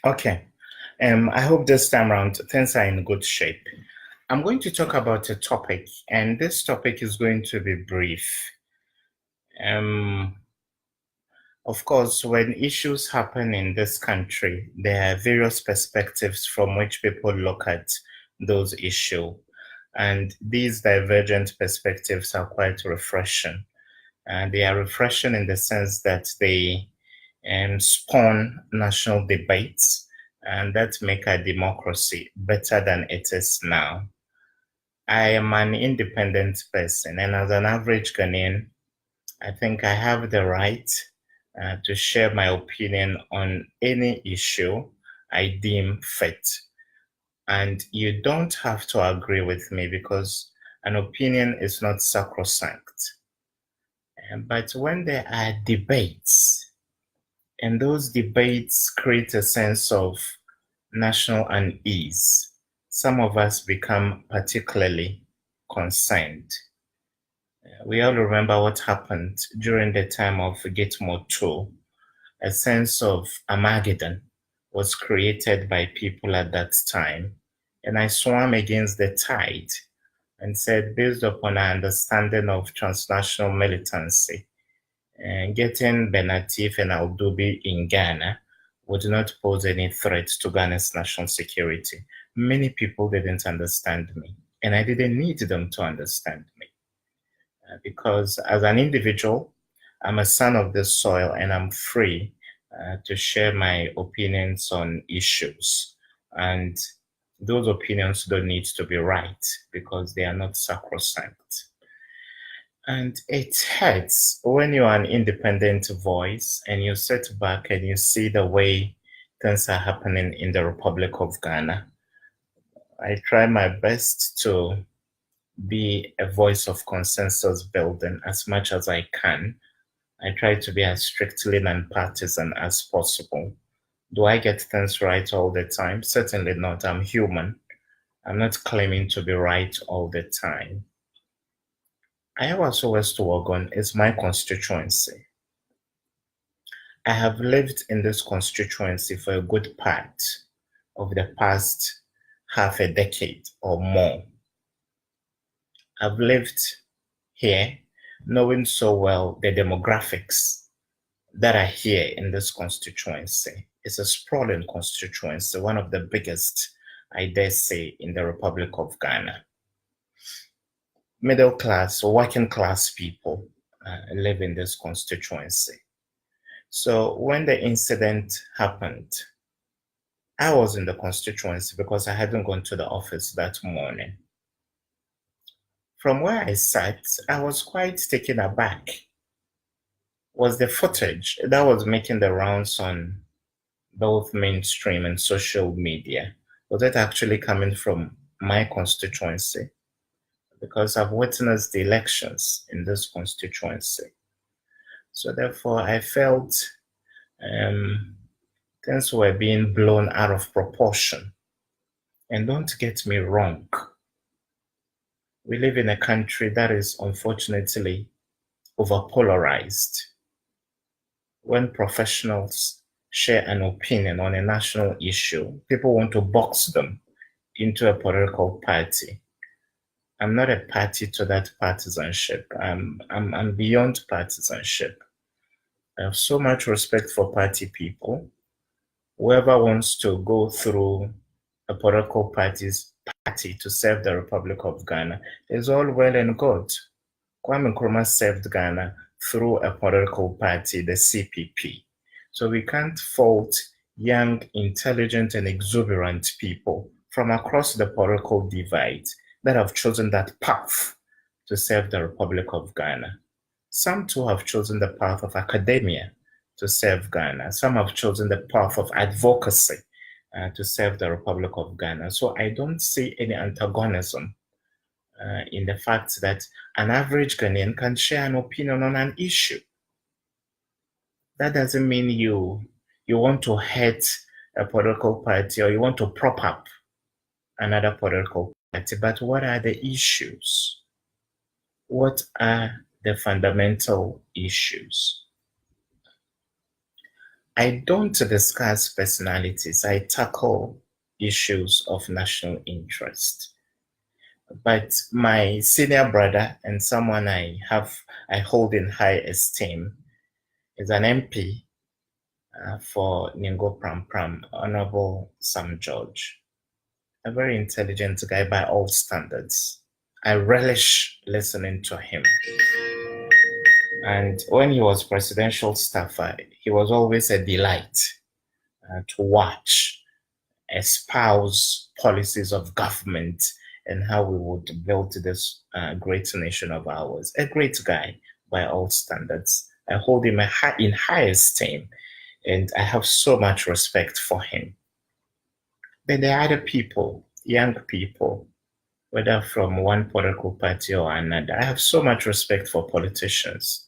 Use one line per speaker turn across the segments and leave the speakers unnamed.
Okay. I hope this time around things are in good shape. I'm going to talk about a topic, and this topic is going to be brief. Um, of course, when issues happen in this country, there are various perspectives from which people look at those issues. And these divergent perspectives are quite refreshing. They are refreshing in the sense that they spawn national debates and that make our democracy better than it is now. I am an independent person, and as an average Ghanaian, I think I have the right to share my opinion on any issue I deem fit. And you don't have to agree with me because an opinion is not sacrosanct. But when there are debates, and those debates create a sense of national unease, some of us become particularly concerned. We all remember what happened during the time of Gitmo 2. A sense of Armageddon was created by people at that time. And I swam against the tide and said, based upon our understanding of transnational militancy, getting Benatif and Aldubi in Ghana would not pose any threat to Ghana's national security. Many people didn't understand me, and I didn't need them to understand me. Because as an individual, I'm a son of this soil and I'm free to share my opinions on issues. And those opinions don't need to be right because they are not sacrosanct. And it hurts when you're an independent voice and you sit back and you see the way things are happening in the Republic of Ghana. I try my best to be a voice of consensus building as much as I can. I try to be as strictly nonpartisan as possible. Do I get things right all the time? Certainly not. I'm human. I'm not claiming to be right all the time. Ayawaso West Wuogon is my constituency. I have lived in this constituency for a good part of the past half a decade or more. I've lived here knowing so well the demographics that are here in this constituency. It's a sprawling constituency, one of the biggest, I dare say, in the Republic of Ghana. Middle class, working class people live in this constituency. So when the incident happened, I was in the constituency because I hadn't gone to the office that morning. From where I sat, I was quite taken aback. Was the footage that was making the rounds on both mainstream and social media, was it actually coming from my constituency? Because I've witnessed the elections in this constituency. So therefore, I felt things were being blown out of proportion. And don't get me wrong, we live in a country that is unfortunately overpolarized. When professionals share an opinion on a national issue, people want to box them into a political party. I'm not a party to that partisanship. I'm beyond partisanship. I have so much respect for party people. Whoever wants to go through a political party to serve the Republic of Ghana is all well and good. Kwame Nkrumah served Ghana through a political party, the CPP. So we can't fault young, intelligent, and exuberant people from across the political divide that have chosen that path to serve the Republic of Ghana. Some too have chosen the path of academia to serve Ghana. Some have chosen the path of advocacy to serve the Republic of Ghana. So I don't see any antagonism in the fact that an average Ghanaian can share an opinion on an issue. That doesn't mean you want to hurt a political party or you want to prop up another political party. But what are the issues? What are the fundamental issues? I don't discuss personalities, I tackle issues of national interest. But my senior brother and someone I hold in high esteem is an MP for Ningo Pram Pram, Honorable Sam George, a very intelligent guy by all standards. I relish listening to him. And when he was presidential staffer, he was always a delight to watch, espouse policies of government and how we would build this great nation of ours. A great guy by all standards. I hold him in high esteem, and I have so much respect for him. Then there are other people, young people, whether from one political party or another. I have so much respect for politicians.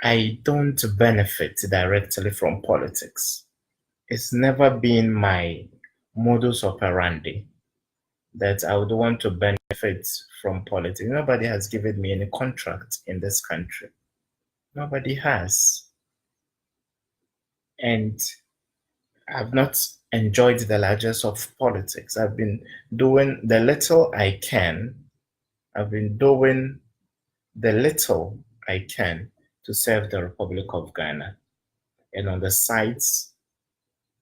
I don't benefit directly from politics. It's never been my modus operandi that I would want to benefit from politics. Nobody has given me any contract in this country. Nobody has. And I've not enjoyed the largesse of politics. I've been doing the little I can. I've been doing the little I can to serve the Republic of Ghana. And on the sides,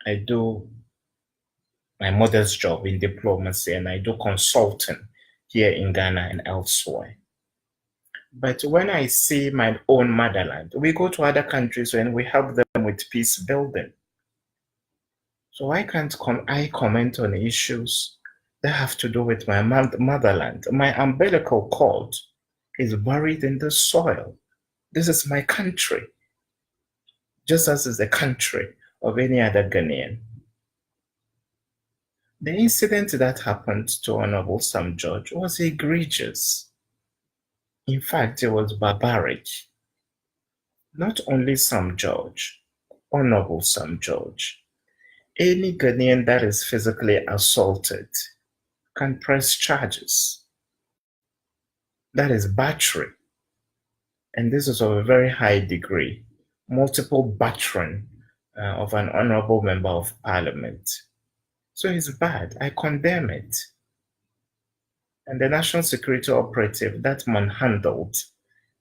I do my mother's job in diplomacy and I do consulting here in Ghana and elsewhere. But when I see my own motherland, we go to other countries and we help them with peace building. So why can't I comment on issues that have to do with my motherland? My umbilical cord is buried in the soil. This is my country, just as is the country of any other Ghanaian. The incident that happened to Honorable Sam George was egregious. In fact, it was barbaric. Not only Sam George, Honorable Sam George. Any Ghanaian that is physically assaulted can press charges. That is battery. And this is of a very high degree. Multiple battering of an honorable member of parliament. So it's bad. I condemn it. And the national security operative that manhandled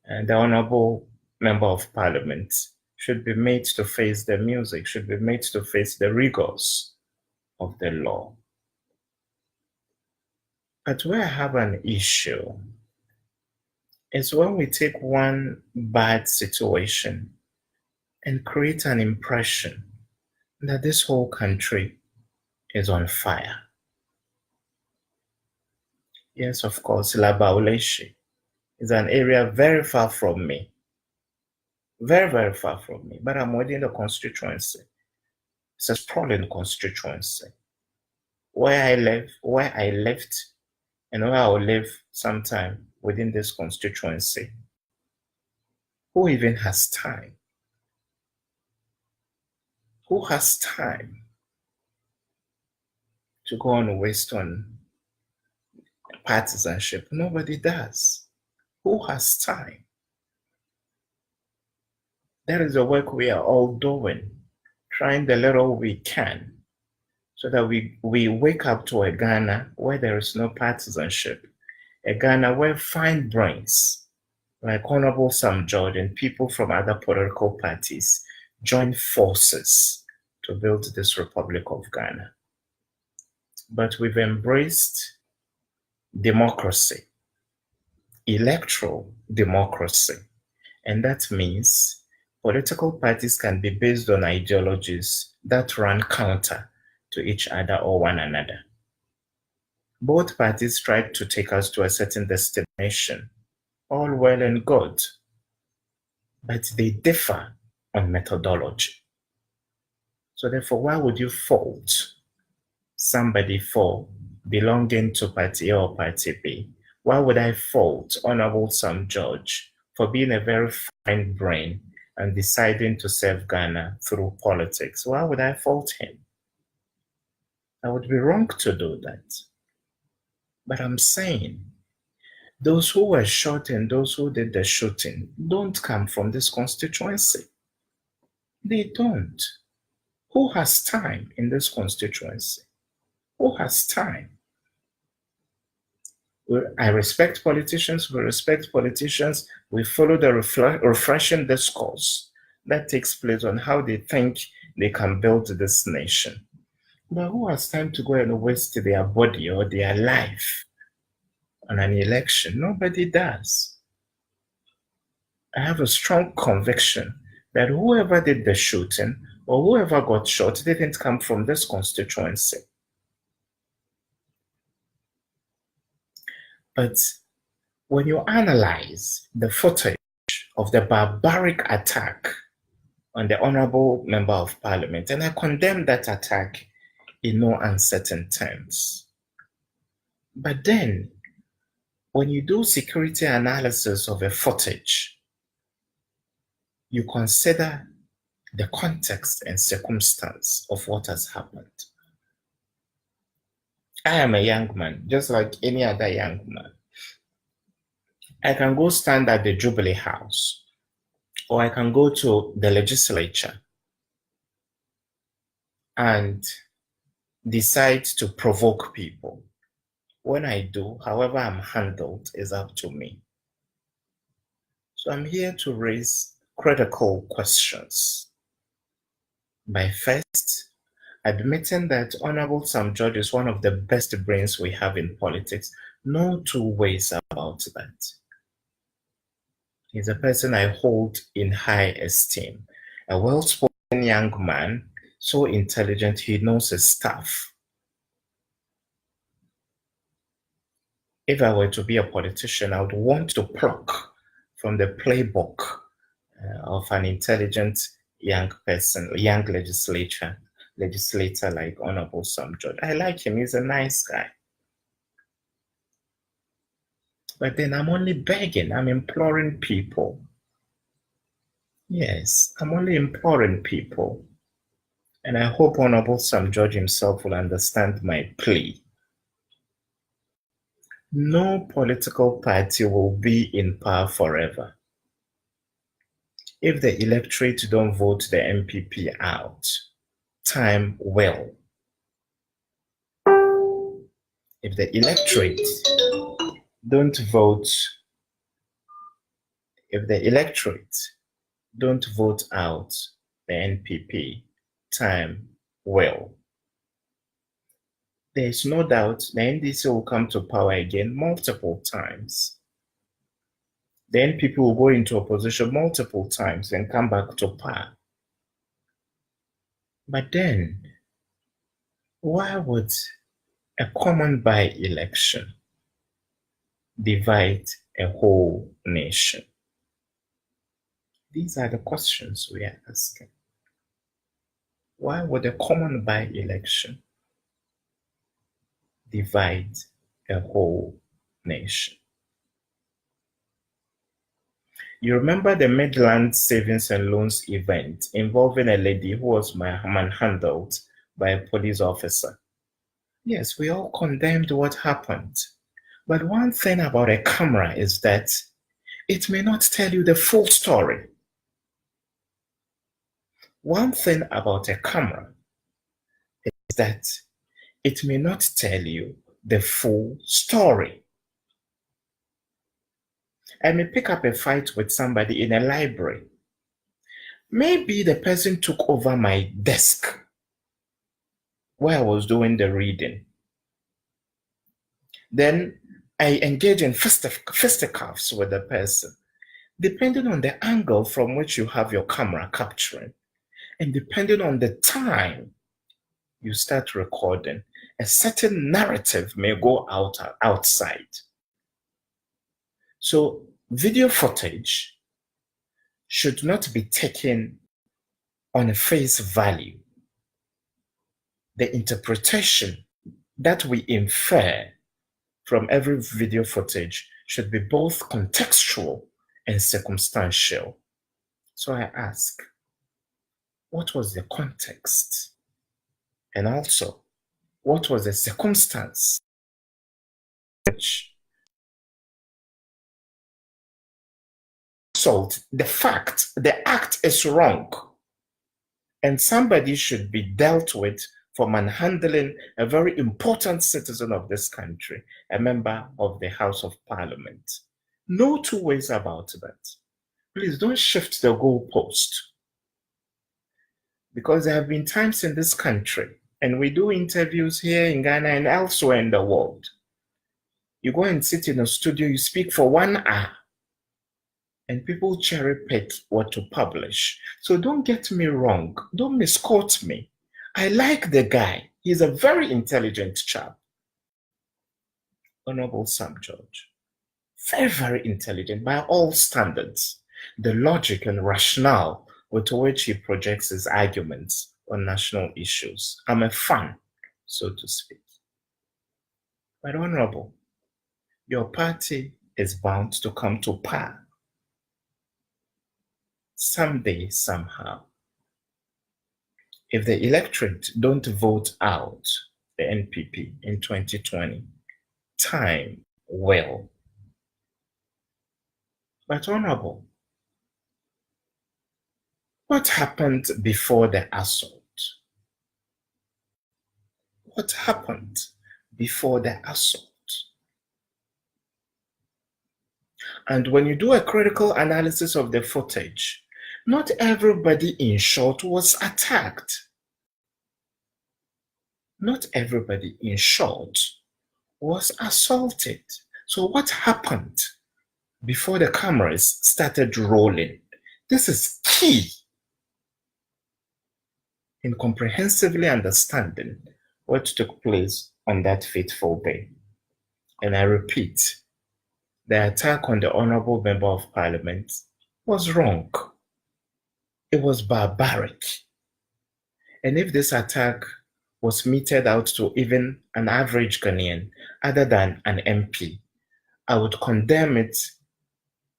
the honorable member of parliament should be made to face the music, should be made to face the rigors of the law. But where I have an issue is when we take one bad situation and create an impression that this whole country is on fire. Yes, of course, Labaoleshi is an area very far from me. Very, very far from me. But I'm within the constituency. It's a sprawling constituency. Where I live, where I lived, and where I will live sometime within this constituency. Who even has time? Who has time to go on waste on partisanship? Nobody does. Who has time? That is the work we are all doing, trying the little we can, so that we wake up to a Ghana where there is no partisanship, a Ghana where fine brains like Honorable Sam George and people from other political parties join forces to build this Republic of Ghana. But we've embraced democracy, electoral democracy, and that means political parties can be based on ideologies that run counter to each other or one another. Both parties tried to take us to a certain destination, all well and good, but they differ on methodology. So therefore, why would you fault somebody for belonging to party A or party B? Why would I fault Honorable Sam George for being a very fine brain and deciding to serve Ghana through politics? Why would I fault him? I would be wrong to do that. But I'm saying those who were shot and those who did the shooting don't come from this constituency. They don't. Who has time in this constituency? Who has time? I respect politicians. We respect politicians. We follow the refreshing discourse that takes place on how they think they can build this nation. But who has time to go and waste their body or their life on an election? Nobody does. I have a strong conviction that whoever did the shooting or whoever got shot didn't come from this constituency. But when you analyze the footage of the barbaric attack on the Honorable Member of Parliament, and I condemn that attack in no uncertain terms. But then, when you do security analysis of a footage, you consider the context and circumstance of what has happened. I am a young man, just like any other young man. I can go stand at the Jubilee House, or I can go to the legislature and decide to provoke people. When I do, however I'm handled is up to me. So I'm here to raise critical questions by first admitting that Honorable Sam George is one of the best brains we have in politics. No two ways about that. He's a person I hold in high esteem. A well-spoken young man, so intelligent, he knows his stuff. If I were to be a politician, I would want to pluck from the playbook of an intelligent young person, young legislator like Honorable Sam George. I like him. He's a nice guy. But then I'm only begging, I'm imploring people. Yes, I'm only imploring people. And I hope Honorable Sam George himself will understand my plea. No political party will be in power forever. If the electorate don't vote the NPP out, time will. If the electorate don't vote out the NPP, time will. There is no doubt the NDC will come to power again multiple times. The NPP will go into opposition multiple times and come back to power. But then, why would a common by-election divide a whole nation? These are the questions we are asking. Why would a common by-election divide a whole nation? You remember the Midland Savings and Loans event involving a lady who was manhandled by a police officer? Yes, we all condemned what happened. But one thing about a camera is that it may not tell you the full story. One thing about a camera is that it may not tell you the full story. I may pick up a fight with somebody in a library. Maybe the person took over my desk where I was doing the reading. Then I engage in fisticuffs with the person, depending on the angle from which you have your camera capturing, and depending on the time you start recording, a certain narrative may go outside. So video footage should not be taken on a face value. The interpretation that we infer from every video footage should be both contextual and circumstantial. So I ask, what was the context? And also, what was the circumstance which the act is wrong. And somebody should be dealt with for manhandling a very important citizen of this country, a member of the House of Parliament. No two ways about that. Please don't shift the goalpost. Because there have been times in this country, and we do interviews here in Ghana and elsewhere in the world. You go and sit in a studio, you speak for 1 hour, and people cherry pick what to publish. So don't get me wrong. Don't misquote me. I like the guy. He's a very intelligent chap. Honorable Sam George. Very, very intelligent by all standards. The logic and rationale with which he projects his arguments on national issues. I'm a fan, so to speak. But Honorable, your party is bound to come to power. Someday, somehow. If the electorate don't vote out the NPP in 2020, time will. But Honorable, what happened before the assault? What happened before the assault? And when you do a critical analysis of the footage, not everybody in short was attacked. Not everybody in short was assaulted. So what happened before the cameras started rolling? This is key in comprehensively understanding what took place on that fateful day. And I repeat, the attack on the Honorable Member of Parliament was wrong. It was barbaric. And if this attack was meted out to even an average Ghanaian, other than an MP, I would condemn it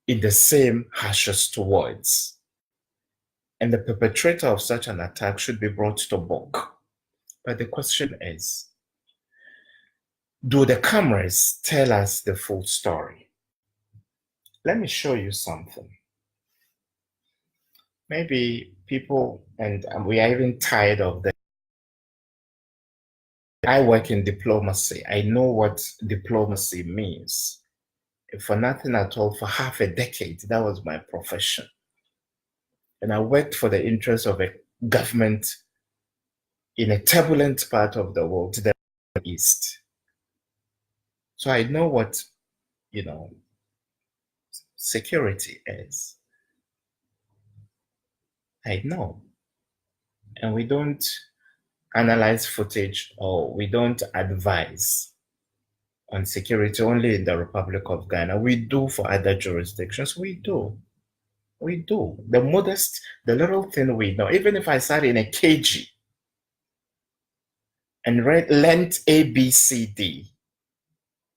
in the same harshest words. And the perpetrator of such an attack should be brought to book. But the question is, do the cameras tell us the full story? Let me show you something. Maybe people, and we are even tired of that. I work in diplomacy. I know what diplomacy means. For nothing at all, for half a decade, that was my profession. And I worked for the interests of a government in a turbulent part of the world, the East. So I know what, security is. I know. And we don't analyze footage, or we don't advise on security only in the Republic of Ghana. We do for other jurisdictions. We do. The little thing we know, even if I sat in a KG and learned ABCD,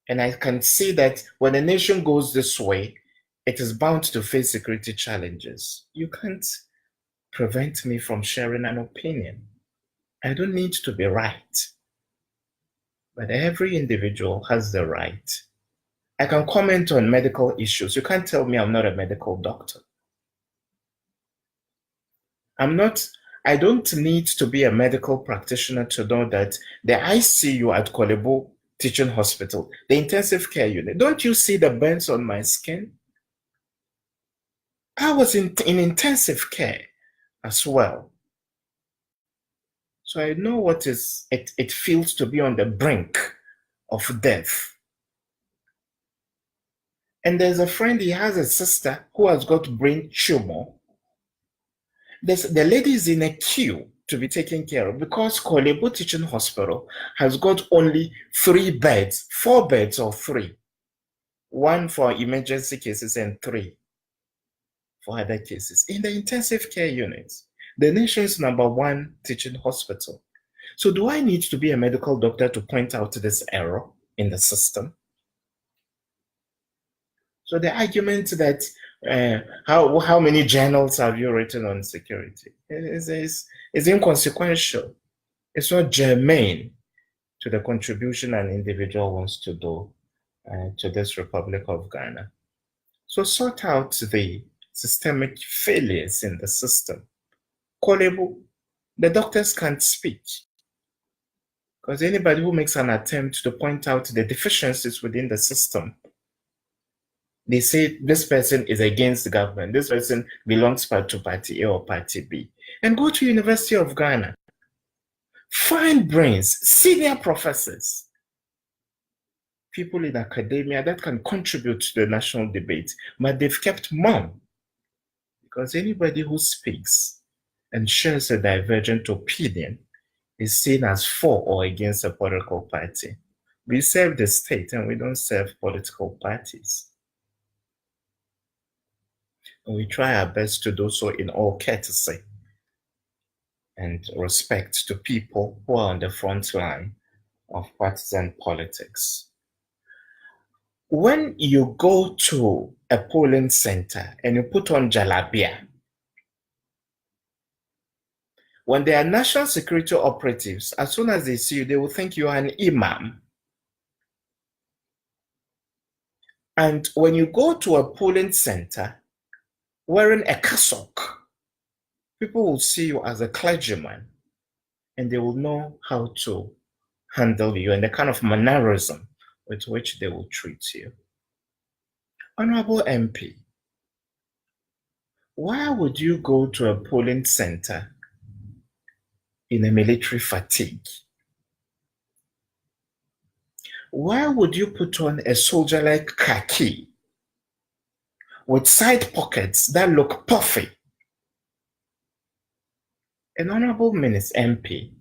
and I can see that when a nation goes this way, it is bound to face security challenges. You can't prevent me from sharing an opinion. I don't need to be right. But every individual has the right. I can comment on medical issues. You can't tell me I'm not a medical doctor. I don't need to be a medical practitioner to know that the ICU at Korle Bu Teaching Hospital, the intensive care unit, don't you see the burns on my skin? I was in intensive care as well. So I know what it feels to be on the brink of death. And there's a friend, he has a sister who has got brain tumor. The lady is in a queue to be taken care of because Korle Bu Teaching Hospital has got only 4 beds or 3. 1 for emergency cases and 3 for other cases in the intensive care units, the nation's #1 teaching hospital. So do I need to be a medical doctor to point out this error in the system? So the argument that how many journals have you written on security is inconsequential. It's not germane to the contribution an individual wants to do to this Republic of Ghana. So sort out the systemic failures in the system. Korle Bu, The doctors can't speak. Because anybody who makes an attempt to point out the deficiencies within the system, they say this person is against the government, this person belongs to party A or party B. And go to University of Ghana. Find brains, senior professors, people in academia that can contribute to the national debate, but they've kept mum. Because anybody who speaks and shares a divergent opinion is seen as for or against a political party. We serve the state and we don't serve political parties. And we try our best to do so in all courtesy and respect to people who are on the front line of partisan politics. When you go to a polling center and you put on jalabia, when they are national security operatives, as soon as they see you, they will think you are an imam. And when you go to a polling center wearing a cassock, people will see you as a clergyman and they will know how to handle you and the kind of mannerism with which they will treat you. Honorable MP, why would you go to a polling center in a military fatigue? Why would you put on a soldier-like khaki with side pockets that look puffy? An honorable Minister MP,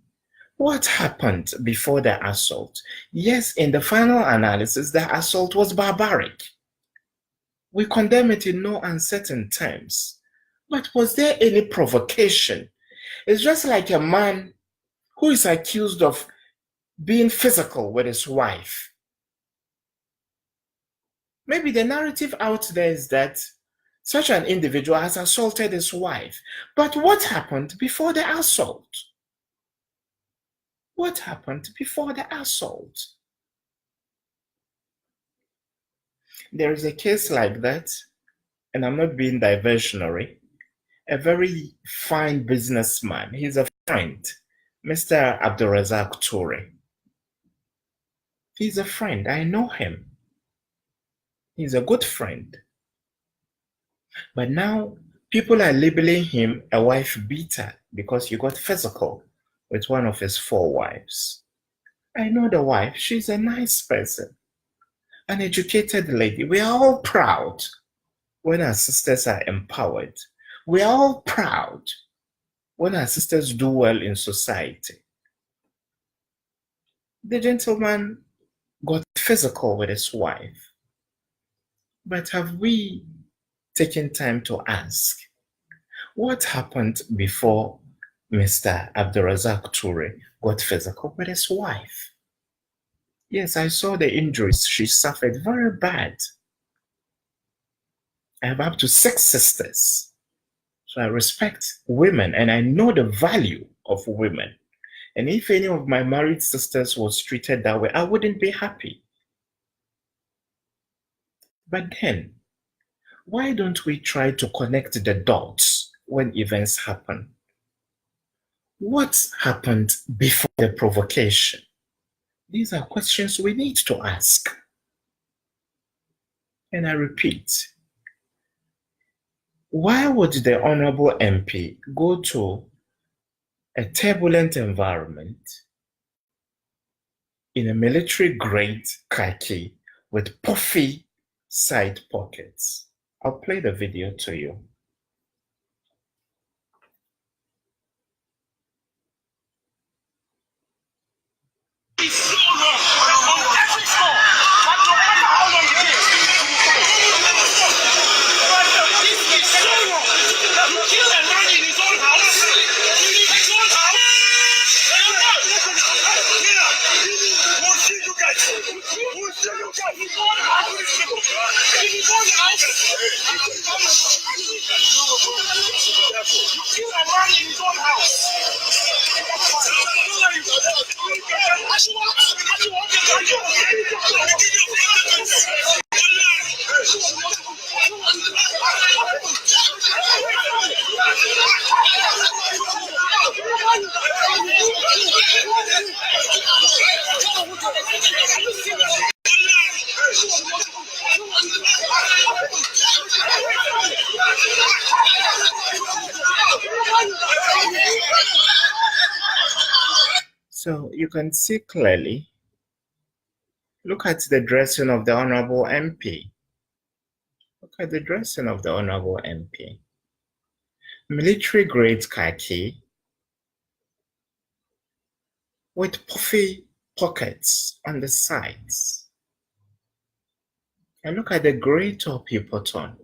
what happened before the assault? Yes, in the final analysis, the assault was barbaric. We condemn it in no uncertain terms. But was there any provocation? It's just like a man who is accused of being physical with his wife. Maybe the narrative out there is that such an individual has assaulted his wife. But what happened before the assault? What happened before the assault? There is a case like that, and I'm not being diversionary. A very fine businessman, he's a friend, Mr. Abdulrazak Toure. He's a friend, I know him. He's a good friend. But now people are labeling him a wife beater because he got physical with one of his 4 wives. I know the wife, she's a nice person, an educated lady. We are all proud when our sisters are empowered. We are all proud when our sisters do well in society. The gentleman got physical with his wife. But have we taken time to ask what happened before Mr. Abdulrazak Toure got physical with his wife? Yes, I saw the injuries she suffered, very bad. I have up to 6 sisters. So I respect women and I know the value of women. And if any of my married sisters was treated that way, I wouldn't be happy. But then, why don't we try to connect the dots when events happen? What happened before the provocation? These are questions we need to ask. And I repeat, why would the Honorable MP go to a turbulent environment in a military-grade khaki with puffy side pockets? I'll play the video to you. So you can see clearly. Look at the dressing of the Honorable MP. Look at the dressing of the Honorable MP. Military-grade khaki with puffy pockets on the sides. And look at the grey top he put on.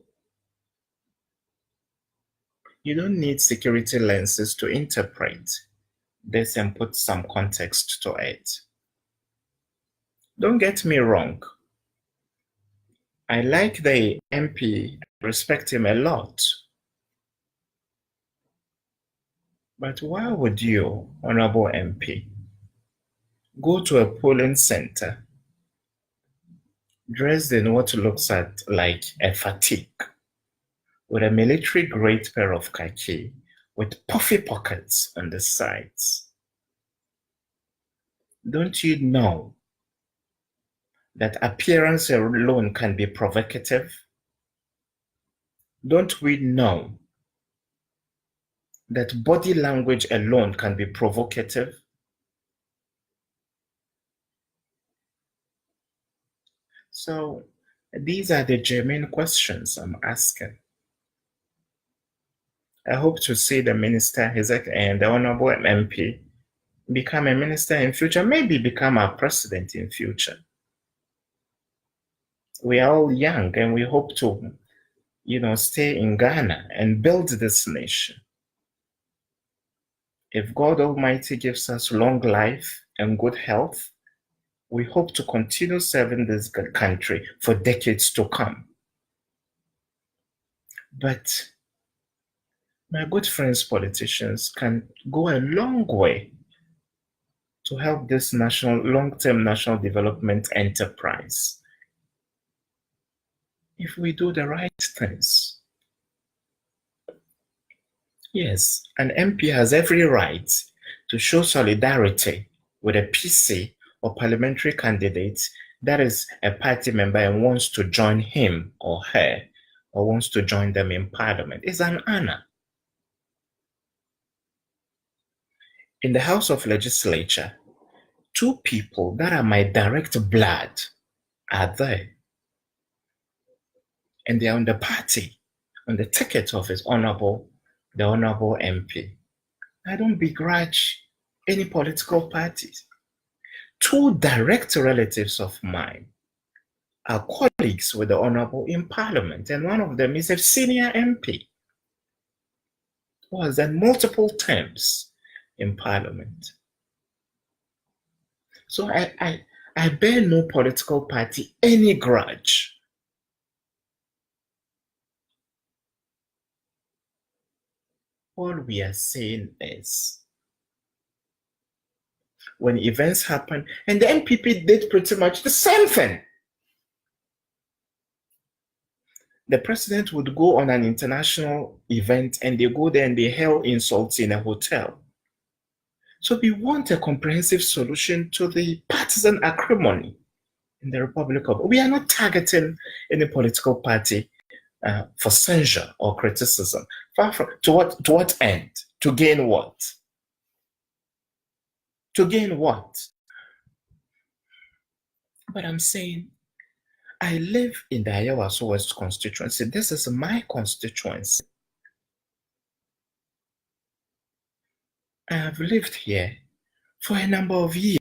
You don't need security lenses to interpret this and put some context to it. Don't get me wrong. I like the MP, respect him a lot. But why would you, Honorable MP, go to a polling center dressed in what looks like a fatigue, with a military-grade pair of khaki with puffy pockets on the sides? Don't you know that appearance alone can be provocative? Don't we know that body language alone can be provocative? So these are the germane questions I'm asking. I hope to see the minister and the Honorable MP become a minister in future, maybe become our president in future. We are all young and we hope to, stay in Ghana and build this nation. If God Almighty gives us long life and good health, we hope to continue serving this country for decades to come. But my good friends, politicians, can go a long way to help this long-term national development enterprise if we do the right things. Yes, an MP has every right to show solidarity with a PC or parliamentary candidate that is a party member and wants to join him or her, or wants to join them in parliament. It's an honor. In the House of Legislature, two people that are my direct blood are there. And they are on the party, on the ticket of the Honorable MP. I don't begrudge any political parties. Two direct relatives of mine are colleagues with the Honorable in Parliament, and one of them is a senior MP who has done multiple terms in Parliament. So I bear no political party any grudge. All we are saying is, when events happen, and the NPP did pretty much the same thing. The president would go on an international event and they go there and they hurl insults in a hotel. So we want a comprehensive solution to the partisan acrimony in the Republic of. We are not targeting any political party for censure or criticism. Far from, to what end? To gain what? To gain what? But I'm saying, I live in the Ayawaso West constituency. This is my constituency. I have lived here for a number of years.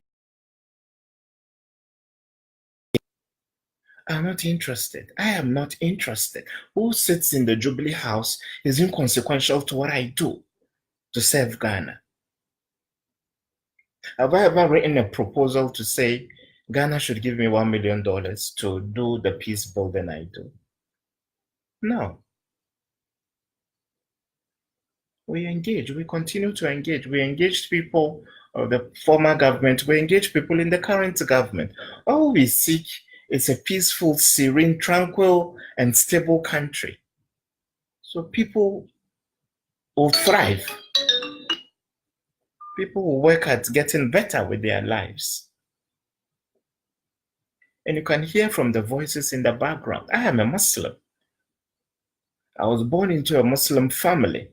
I'm not interested. I am not interested. Who sits in the Jubilee House is inconsequential to what I do to serve Ghana. Have I ever written a proposal to say Ghana should give me $1 million to do the peace building I do? No. We engage. We continue to engage. We engaged people of the former government. We engage people in the current government. All we seek is a peaceful, serene, tranquil, and stable country. So people will thrive. People will work at getting better with their lives. And you can hear from the voices in the background. I am a Muslim. I was born into a Muslim family.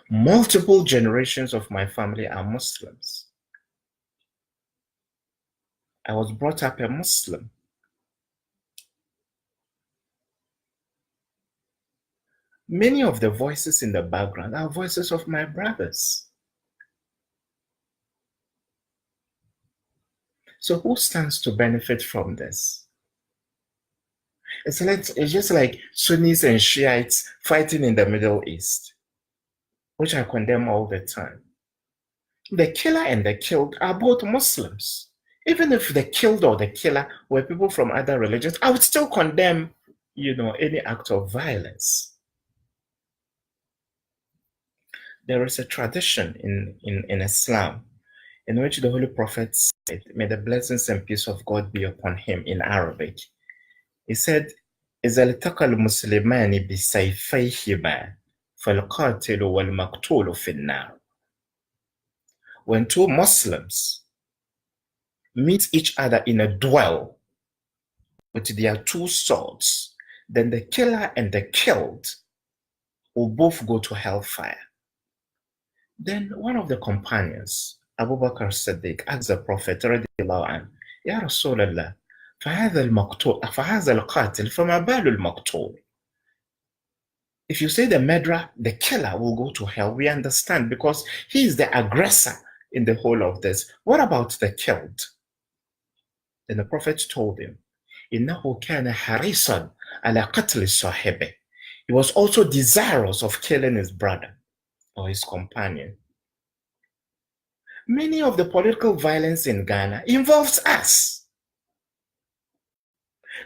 Multiple generations of my family are Muslims. I was brought up a Muslim. Many of the voices in the background are voices of my brothers. So who stands to benefit from this? It's just like Sunnis and Shiites fighting in the Middle East, which I condemn all the time. The killer and the killed are both Muslims. Even if the killed or the killer were people from other religions, I would still condemn, any act of violence. There is a tradition in Islam in which the Holy Prophet said, "May the blessings and peace of God be upon him," in Arabic. He said, إذا التقى المسلمان بسيفيهما فالقاتل والمقتول في النار. When two Muslims meet each other in a duel with their two swords, then the killer and the killed will both go to hellfire. Then one of the companions, Abu Bakr Siddiq, asked the Prophet, radiallahu anhu, Ya Rasulallah, فهذا القاتل فما بال المقتول. If you say the murderer, the killer will go to hell, we understand because he is the aggressor in the whole of this. What about the killed? Then the Prophet told him, إِنَّهُ كَانَ حَرِيصًا عَلَى قَتْلِ صَاحِبِهِ. He was also desirous of killing his brother or his companion. Many of the political violence in Ghana involves us.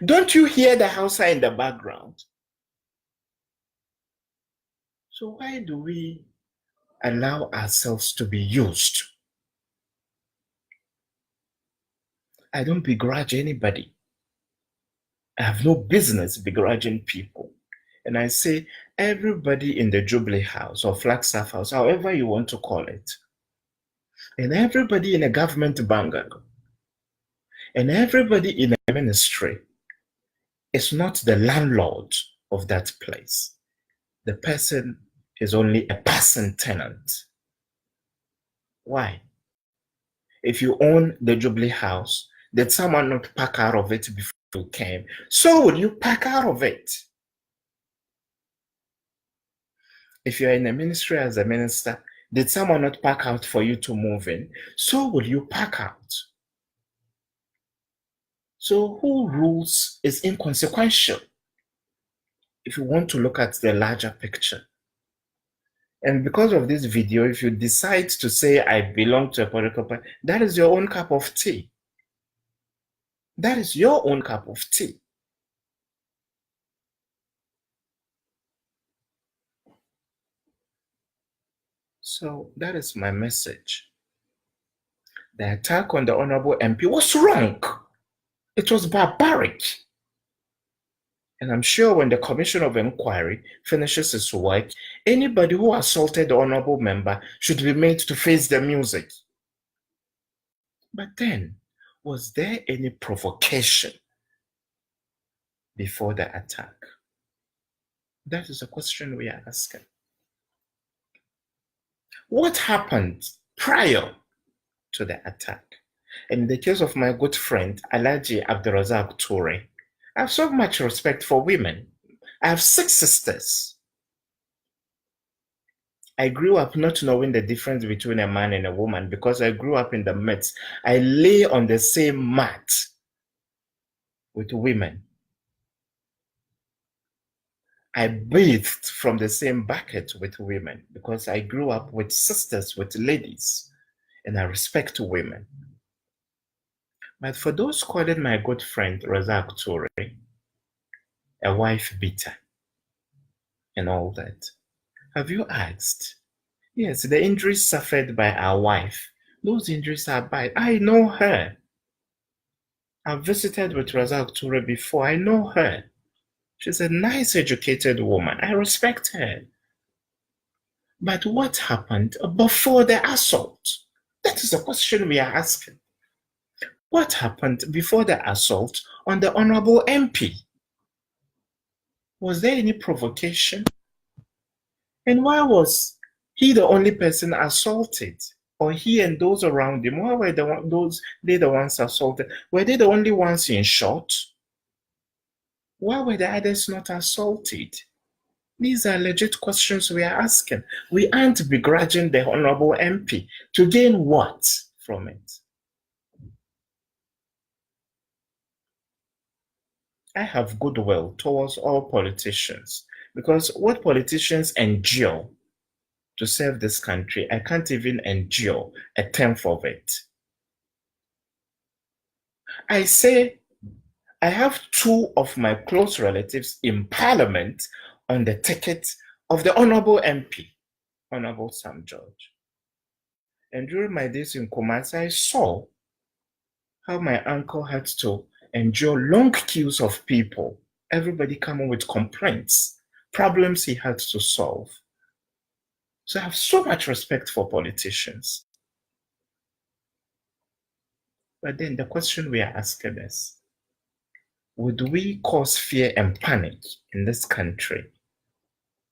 Don't you hear the Hausa in the background? So why do we allow ourselves to be used? I don't begrudge anybody. I have no business begrudging people. And I say, everybody in the Jubilee House or Flagstaff House, however you want to call it, and everybody in a government bangag, and everybody in a ministry is not the landlord of that place. The person is only a passing tenant. Why? If you own the Jubilee House, did someone not pack out of it before you came? So will you pack out of it? If you're in a ministry as a minister, did someone not pack out for you to move in? So will you pack out? So who rules is inconsequential if you want to look at the larger picture. And because of this video, if you decide to say, I belong to a political party, that is your own cup of tea. That is your own cup of tea. So that is my message. The attack on the Honorable MP was wrong. It was barbaric. And I'm sure when the Commission of Inquiry finishes its work, anybody who assaulted the Honorable Member should be made to face the music. But then, was there any provocation before the attack? That is a question we are asking. What happened prior to the attack? In the case of my good friend, Alhaji Abdurazak Toure, I have so much respect for women. I have 6 sisters. I grew up not knowing the difference between a man and a woman because I grew up in the midst. I lay on the same mat with women. I bathed from the same bucket with women because I grew up with sisters, with ladies, and I respect women. But for those calling my good friend Razak Toure a wife beater and all that, have you asked? Yes, the injuries suffered by our wife, those injuries are bad. I know her. I've visited with Razak Toure before. I know her. She's a nice, educated woman. I respect her. But what happened before the assault? That is the question we are asking. What happened before the assault on the Honorable MP? Was there any provocation? And why was He the only person assaulted, or he and those around him? Why were they the ones assaulted? Were they the only ones in short? Why were the others not assaulted? These are legit questions we are asking. We aren't begrudging the Honorable MP. To gain what from it? I have goodwill towards all politicians, because what politicians endure to serve this country, I can't even endure a tenth of it. I say I have two of my close relatives in Parliament on the ticket of the Honorable MP, Honorable Sam George. And during my days in Kumasi, I saw how my uncle had to endure long queues of people, everybody coming with complaints, problems he had to solve. So I have so much respect for politicians. But then the question we are asking is, would we cause fear and panic in this country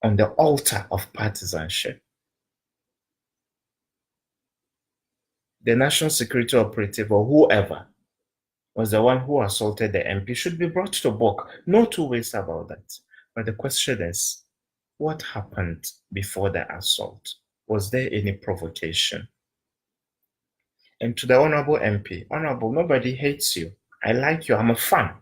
on the altar of partisanship? The National Security Operative or whoever was the one who assaulted the MP should be brought to book. No two ways about that. But the question is, what happened before the assault? Was there any provocation? And to the Honorable MP, Honorable, nobody hates you. I like you. I'm a fan.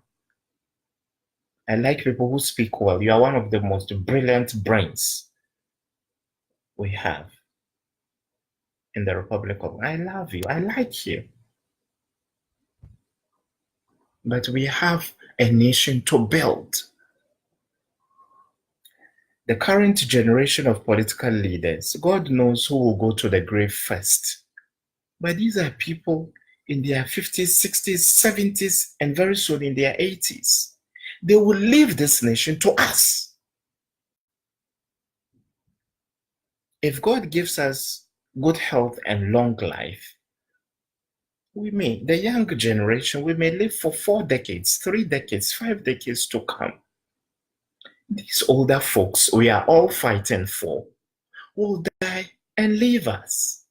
I like people who speak well. You are one of the most brilliant brains we have in the Republic of. I love you. I like you. But we have a nation to build. The current generation of political leaders, God knows who will go to the grave first. But these are people in their 50s, 60s, 70s, and very soon in their 80s. They will leave this nation to us. If God gives us good health and long life, we may, the young generation, we may live for 4 decades, 3 decades, 5 decades to come. These older folks we are all fighting for will die and leave us.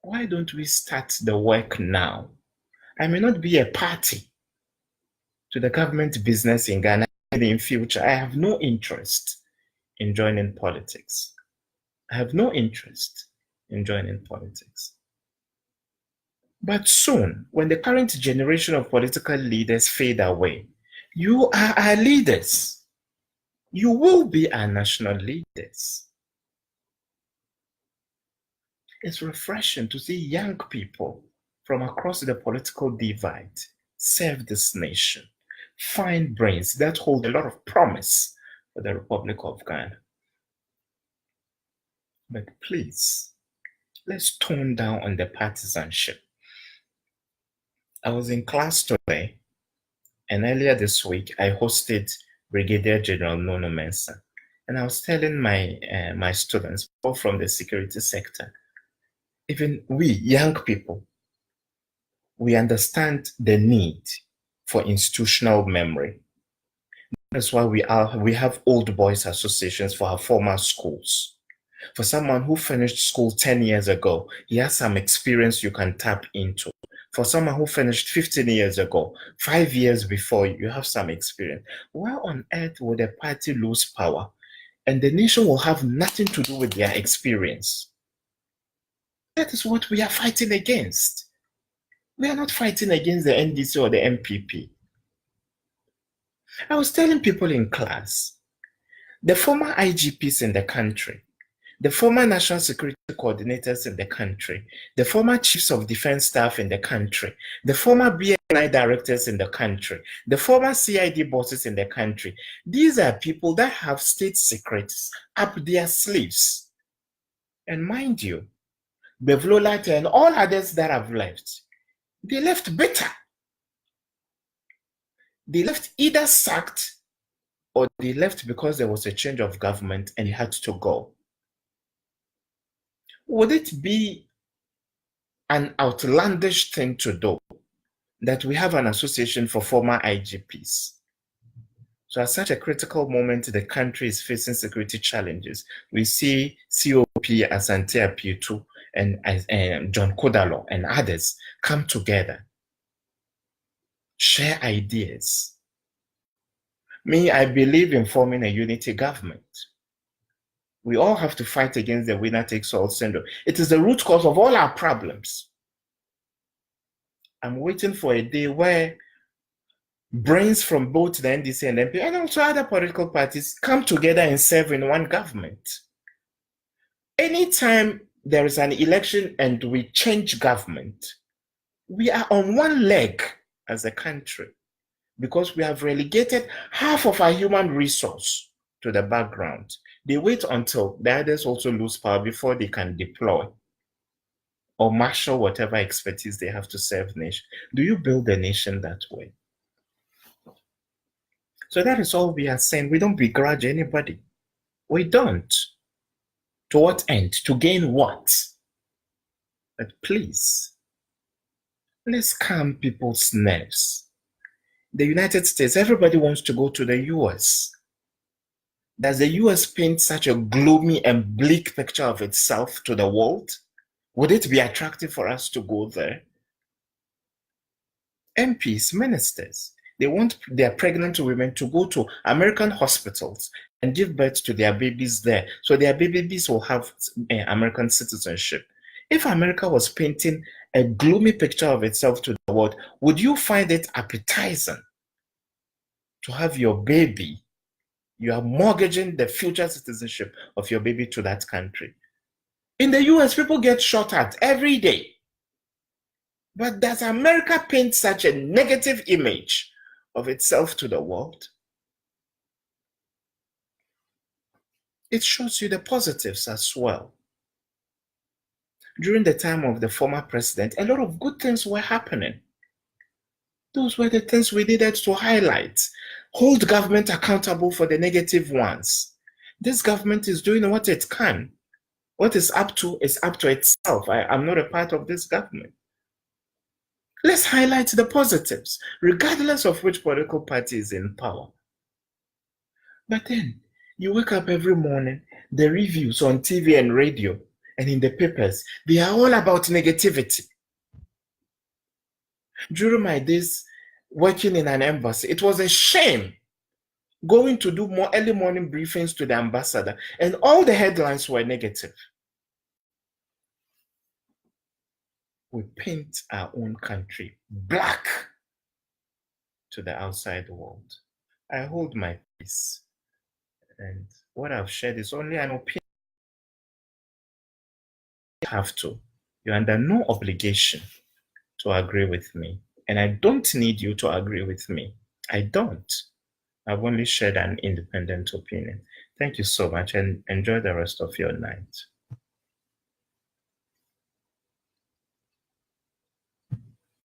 Why don't we start the work now? I may not be a party to the government business in Ghana in future. I have no interest in joining politics. I have no interest in joining politics. But soon, when the current generation of political leaders fade away, you are our leaders. You will be our national leaders. It's refreshing to see young people from across the political divide serve this nation, fine brains that hold a lot of promise for the Republic of Ghana. But please, let's tone down on the partisanship. I was in class today, and earlier this week, I hosted Brigadier General Nono Mensah. And I was telling my students, all from the security sector, even we, young people, we understand the need for institutional memory. That's why we have old boys associations for our former schools. For someone who finished school 10 years ago, he has some experience you can tap into. For someone who finished 15 years ago, 5 years before, you have some experience. Why on earth would a party lose power and the nation will have nothing to do with their experience? That is what we are fighting against. We are not fighting against the NDC or the MPP. I was telling people in class, the former IGPs in the country, the former national security coordinators in the country, the former chiefs of defense staff in the country, the former BNI directors in the country, the former CID bosses in the country, these are people that have state secrets up their sleeves. And mind you, Bevlolite and all others that have left, they left bitter. They left either sacked or they left because there was a change of government and he had to go. Would it be an outlandish thing to do that we have an association for former IGPs? So at such a critical moment, the country is facing security challenges. We see COP, Asante Apiutu, and John Kodalo and others come together, share ideas. Me, I believe in forming a unity government. We all have to fight against the winner takes all syndrome. It is the root cause of all our problems. I'm waiting for a day where brains from both the NDC and MP and also other political parties come together and serve in one government. Anytime there is an election and we change government, we are on one leg as a country because we have relegated half of our human resource to the background. They wait until the others also lose power before they can deploy or marshal whatever expertise they have to serve the nation. Do you build a nation that way? So that is all we are saying. We don't begrudge anybody. We don't. To what end? To gain what? But please, let's calm people's nerves. The United States, everybody wants to go to the US. Does the US paint such a gloomy and bleak picture of itself to the world? Would it be attractive for us to go there? MPs, ministers, they want their pregnant women to go to American hospitals and give birth to their babies there, so their babies will have American citizenship. If America was painting a gloomy picture of itself to the world, would you find it appetizing to have your baby? You are mortgaging the future citizenship of your baby to that country. In the US, people get shot at every day. But does America paint such a negative image of itself to the world? It shows you the positives as well. During the time of the former president, a lot of good things were happening. Those were the things we needed to highlight. Hold government accountable for the negative ones. This government is doing what it can. What is up to itself. I'm not a part of this government. Let's highlight the positives, regardless of which political party is in power. But then, you wake up every morning, the reviews on TV and radio and in the papers, they are all about negativity. During my days working in an embassy, it was a shame going to do more early morning briefings to the ambassador, and all the headlines were negative. We paint our own country black to the outside world. I hold my peace, and what I've shared is only an opinion. You have to. You're under no obligation to agree with me, and I don't need you to agree with me. I don't. I've only shared an independent opinion. Thank you so much, and enjoy the rest of your night.